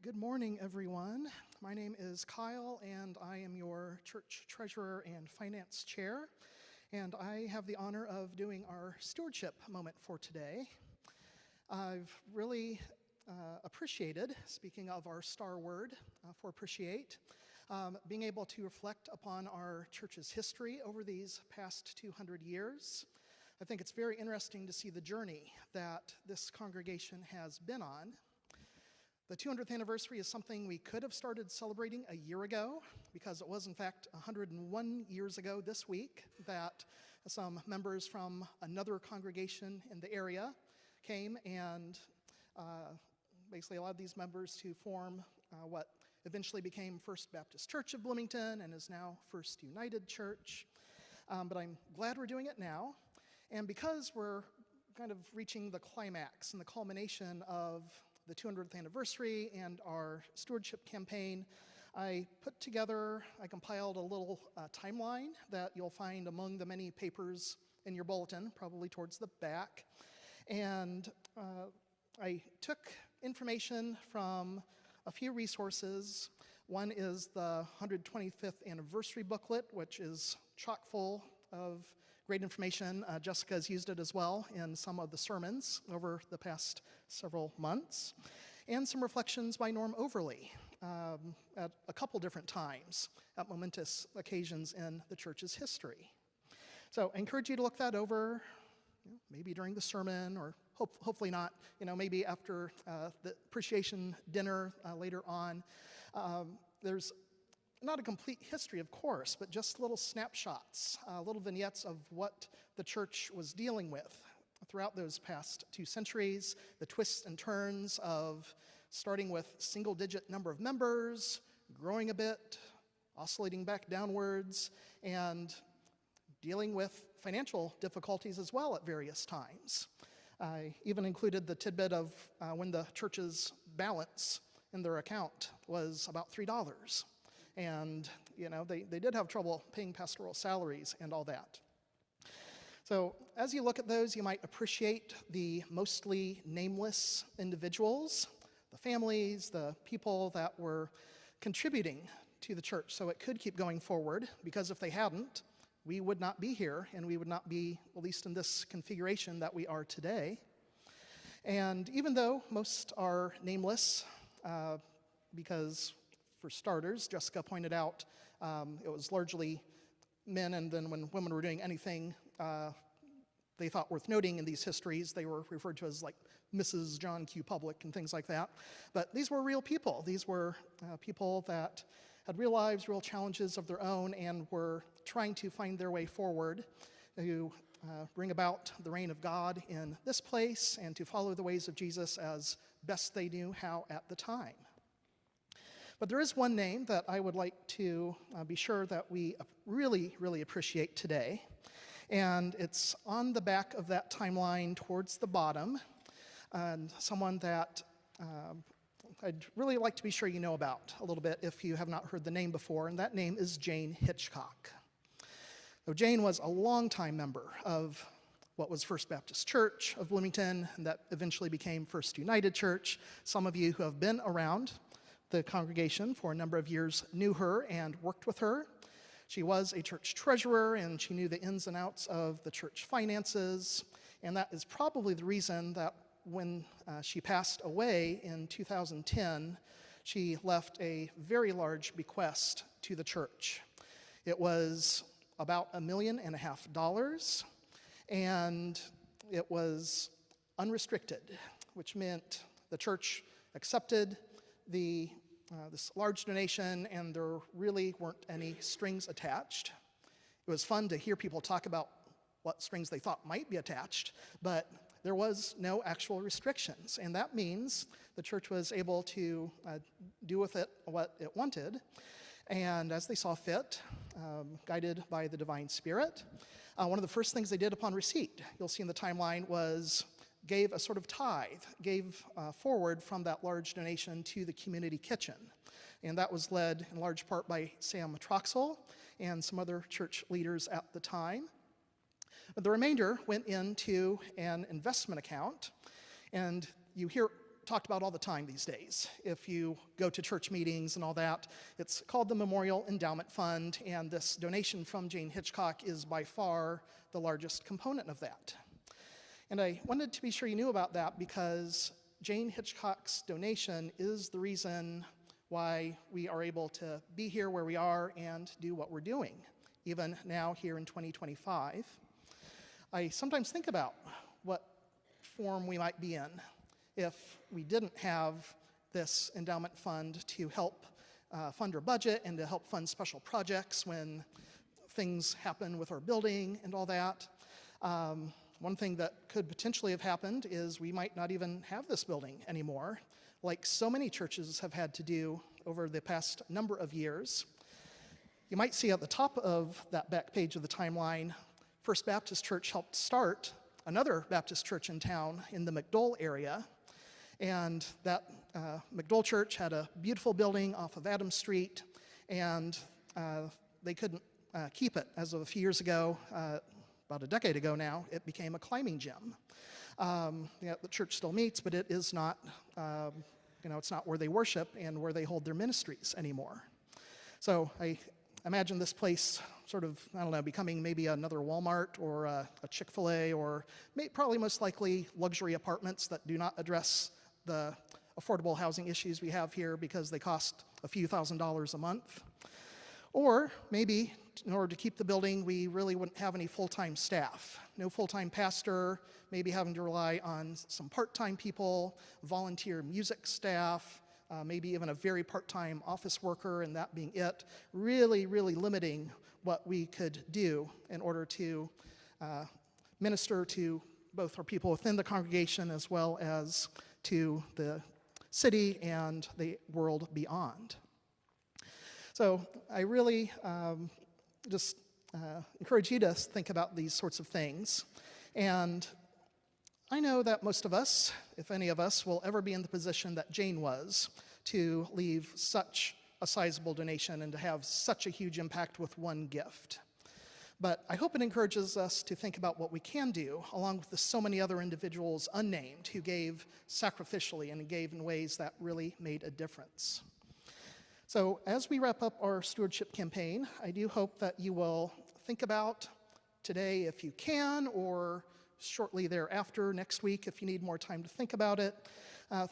Good morning, everyone. My name is Kyle, and I am your church treasurer and finance chair, and I have the honor of doing our stewardship moment for today. I've really appreciated, speaking of our star word for appreciate, being able to reflect upon our church's history over these past 200 years. I think it's very interesting to see the journey that this congregation has been on. The 200th anniversary is something we could have started celebrating a year ago, because it was, in fact, 101 years ago this week that some members from another congregation in the area came and basically allowed these members to form what eventually became First Baptist Church of Bloomington and is now First United Church. But I'm glad we're doing it now. And because we're kind of reaching the climax and the culmination of the 200th anniversary and our stewardship campaign, I compiled a little timeline that you'll find among the many papers in your bulletin, probably towards the back. And I took information from a few resources. One is the 125th anniversary booklet, which is chock full of great information. Jessica's used it as well in some of the sermons over the past several months. And some reflections by Norm Overly at a couple different times at momentous occasions in the church's history. So I encourage you to look that over, maybe during the sermon, or hopefully not, maybe after the appreciation dinner later on. There's not a complete history, of course, but just little snapshots, little vignettes of what the church was dealing with throughout those past 2 centuries, the twists and turns of starting with single-digit number of members, growing a bit, oscillating back downwards, and dealing with financial difficulties as well at various times. I even included the tidbit of when the church's balance in their account was about $3. And, they did have trouble paying pastoral salaries and all that. So as you look at those, you might appreciate the mostly nameless individuals, the families, the people that were contributing to the church so it could keep going forward, because if they hadn't, we would not be here, and we would not be, at least in this configuration that we are today. And even though most are nameless, because for starters, Jessica pointed out, it was largely men, and then when women were doing anything they thought worth noting in these histories, they were referred to as like Mrs. John Q. Public and things like that. But these were real people. These were people that had real lives, real challenges of their own, and were trying to find their way forward to bring about the reign of God in this place and to follow the ways of Jesus as best they knew how at the time. But there is one name that I would like to be sure that we really, really appreciate today. And it's on the back of that timeline towards the bottom, and someone that I'd really like to be sure you know about a little bit if you have not heard the name before, and that name is Jane Hitchcock. Now, Jane was a longtime member of what was First Baptist Church of Bloomington, and that eventually became First United Church. Some of you who have been around the congregation for a number of years knew her and worked with her. She was a church treasurer, and she knew the ins and outs of the church finances, and that is probably the reason that when she passed away in 2010, she left a very large bequest to the church. It was about $1.5 million, and it was unrestricted, which meant the church accepted this large donation, and there really weren't any strings attached. It was fun to hear people talk about what strings they thought might be attached, but there was no actual restrictions, and that means the church was able to do with it what it wanted, and as they saw fit, guided by the divine spirit. One of the first things they did upon receipt, you'll see in the timeline, was gave a sort of tithe, gave forward from that large donation to the community kitchen. And that was led in large part by Sam Troxel and some other church leaders at the time. But the remainder went into an investment account. And you hear talked about all the time these days. If you go to church meetings and all that, it's called the Memorial Endowment Fund, and this donation from Jane Hitchcock is by far the largest component of that. And I wanted to be sure you knew about that because Jane Hitchcock's donation is the reason why we are able to be here where we are and do what we're doing, even now here in 2025. I sometimes think about what form we might be in if we didn't have this endowment fund to help fund our budget and to help fund special projects when things happen with our building and all that. One thing that could potentially have happened is we might not even have this building anymore, like so many churches have had to do over the past number of years. You might see at the top of that back page of the timeline, First Baptist Church helped start another Baptist church in town in the McDowell area. And that McDowell Church had a beautiful building off of Adams Street, and they couldn't keep it. As of a few years ago, about a decade ago now, it became a climbing gym. The church still meets, but it is not, it's not where they worship and where they hold their ministries anymore. So I imagine this place sort of, becoming maybe another Walmart or a Chick-fil-A or probably most likely luxury apartments that do not address the affordable housing issues we have here because they cost a few $1,000s a month. Or maybe in order to keep the building, we really wouldn't have any full-time staff. No full-time pastor, maybe having to rely on some part-time people, volunteer music staff, maybe even a very part-time office worker, and that being it. Really, really limiting what we could do in order to minister to both our people within the congregation as well as to the city and the world beyond. So I really just encourage you to think about these sorts of things. And I know that most of us, if any of us, will ever be in the position that Jane was to leave such a sizable donation and to have such a huge impact with one gift. But I hope it encourages us to think about what we can do, along with the so many other individuals unnamed who gave sacrificially and gave in ways that really made a difference. So as we wrap up our stewardship campaign, I do hope that you will think about today if you can, or shortly thereafter, next week, if you need more time to think about it.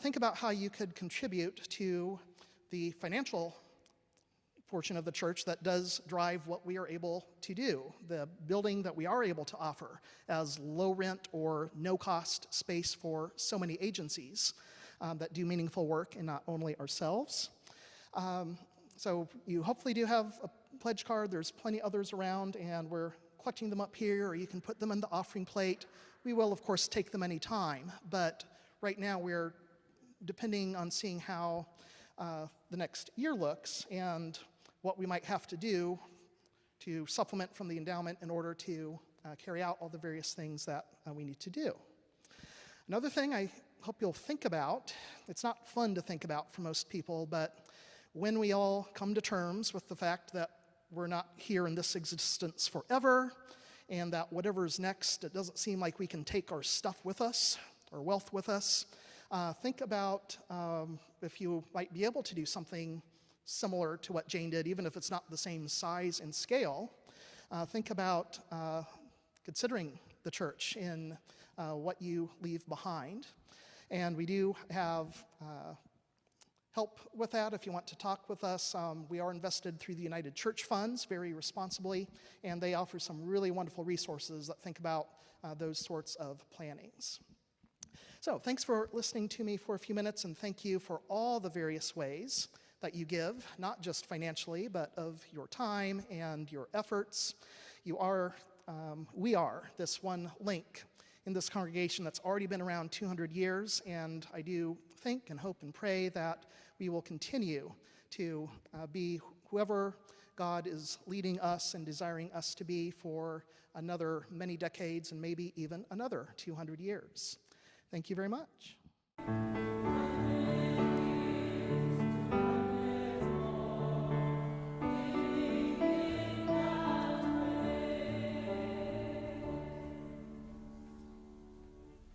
Think about how you could contribute to the financial portion of the church that does drive what we are able to do, the building that we are able to offer as low rent or no cost space for so many agencies that do meaningful work and not only ourselves. So you hopefully do have a pledge card. There's plenty others around, and we're collecting them up here, or you can put them in the offering plate. We will, of course, take them any time, but right now we're depending on seeing how the next year looks and what we might have to do to supplement from the endowment in order to carry out all the various things that we need to do. Another thing I hope you'll think about, it's not fun to think about for most people, but when we all come to terms with the fact that we're not here in this existence forever, and that whatever's next, it doesn't seem like we can take our stuff with us, our wealth with us, think about if you might be able to do something similar to what Jane did, even if it's not the same size and scale. Think about considering the church in what you leave behind. And we do have help with that if you want to talk with us. We are invested through the United Church funds very responsibly, and they offer some really wonderful resources that think about those sorts of plannings. So thanks for listening to me for a few minutes, and thank you for all the various ways that you give, not just financially, but of your time and your efforts. We are this one link in this congregation that's already been around 200 years, and I do think and hope and pray that we will continue to be whoever God is leading us and desiring us to be for another many decades and maybe even another 200 years. Thank you very much.